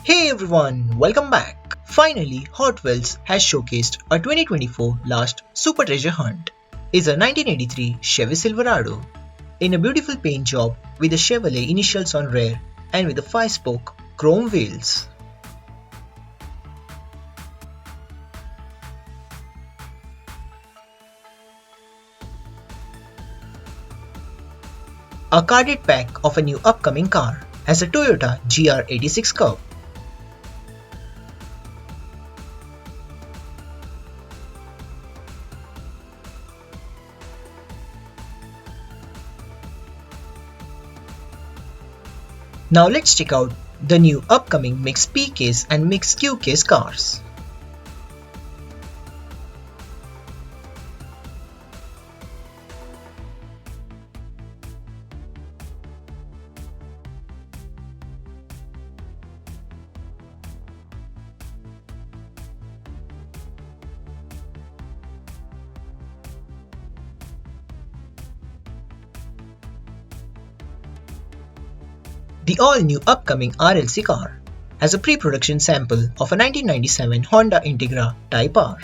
Hey everyone, welcome back! Finally, Hotwheels has showcased a 2024 last super treasure hunt. It's a 1983 Chevy Silverado in a beautiful paint job with the Chevrolet initials on rear and with the 5-spoke chrome wheels. A carded pack of a new upcoming car has a Toyota GR86 Curve. Now let's check out the new upcoming mixed P case and mixed Q case cars. The all-new upcoming RLC car has a pre-production sample of a 1997 Honda Integra Type R.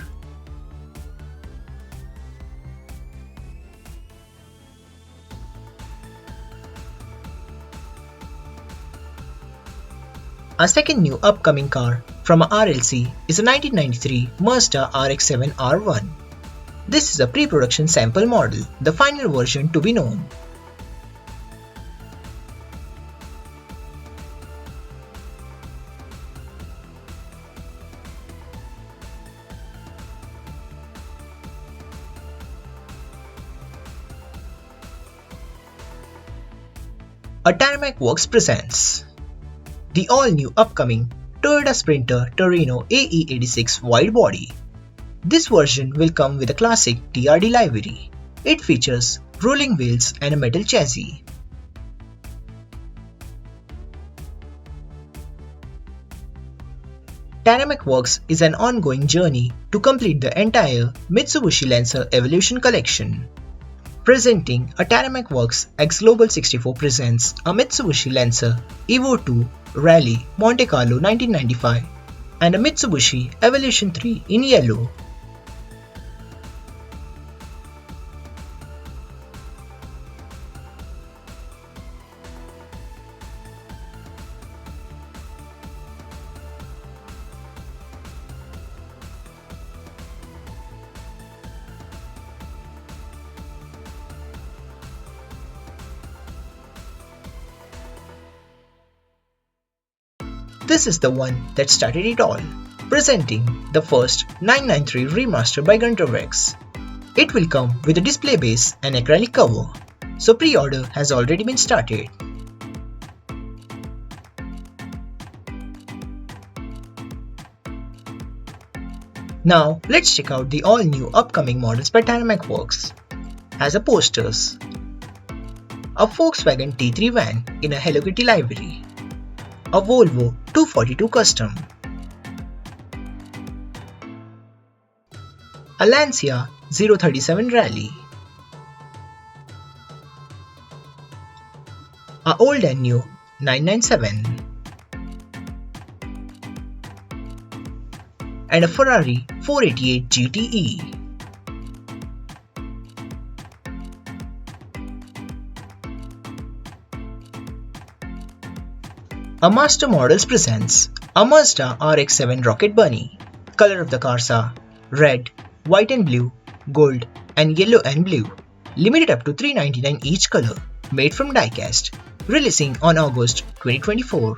Our second new upcoming car from a RLC is a 1993 Mazda RX-7 R1. This is a pre-production sample model, the final version to be known. A Tarmac Works presents the all-new upcoming Toyota Sprinter Trueno AE86 Widebody. This version will come with a classic TRD livery. It features rolling wheels and a metal chassis. Tarmac Works is an ongoing journey to complete the entire Mitsubishi Lancer Evolution collection. Presenting a Tarmac Works X Global 64 presents a Mitsubishi Lancer Evo 2 Rally Monte Carlo 1995 and a Mitsubishi Evolution 3 in yellow. This is the one that started it all, presenting the first 993 remaster by Gunter Rex. It will come with a display base and acrylic cover, so pre-order has already been started. Now let's check out the all-new upcoming models by Tarmac Works. As a posters, a Volkswagen T3 van in a Hello Kitty livery, a Volvo 242 Custom, a Lancia 037 Rally, a old and new 997, and a Ferrari 488 GTE. A Master Models presents a Mazda RX-7 Rocket Bunny. Color of the cars are red, white and blue, gold and yellow and blue. Limited up to 399 each color. Made from diecast. Releasing on August 2024.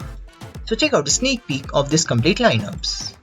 So check out a sneak peek of this complete lineups.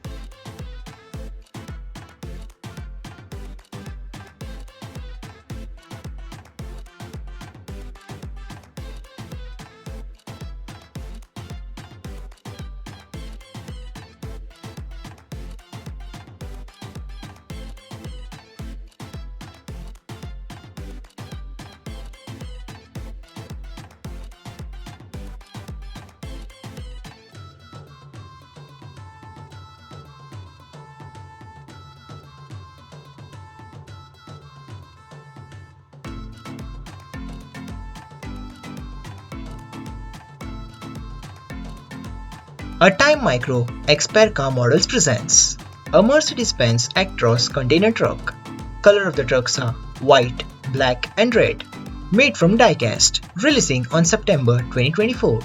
A Time Micro X-Pair Car Models presents a Mercedes-Benz Actros container truck. Color of the trucks are white, black and red. Made from diecast, releasing on September 2024.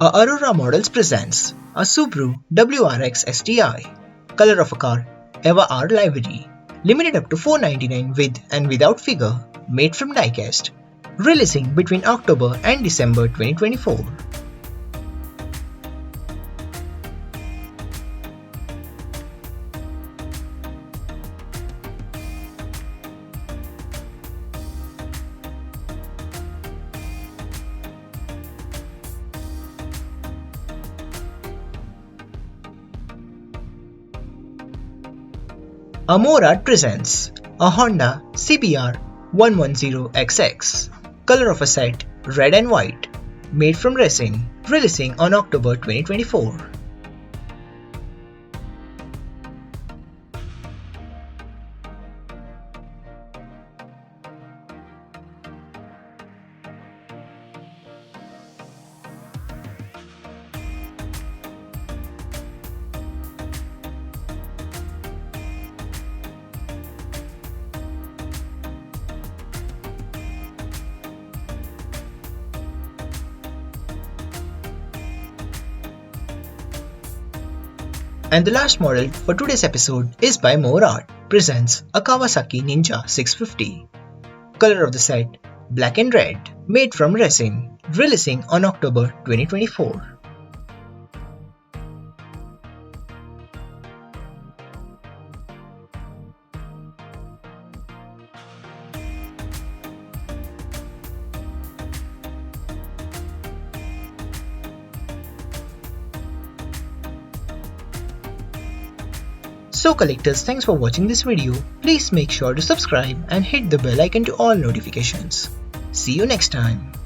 A Aurora Models presents a Subaru WRX STI. Color of a car, Eva R livery. Limited up to 499 with and without figure. Made from diecast. Releasing between October and December 2024. A Morad presents a Honda CBR 110XX. Color of a set, red and white. Made from Resin. Releasing on October 2024. And the last model for today's episode is by Morad, presents a Kawasaki Ninja 650. Color of the set, black and red, made from Resin, releasing on October 2024. So collectors, thanks for watching this video. Please make sure to subscribe and hit the bell icon to all notifications. See you next time.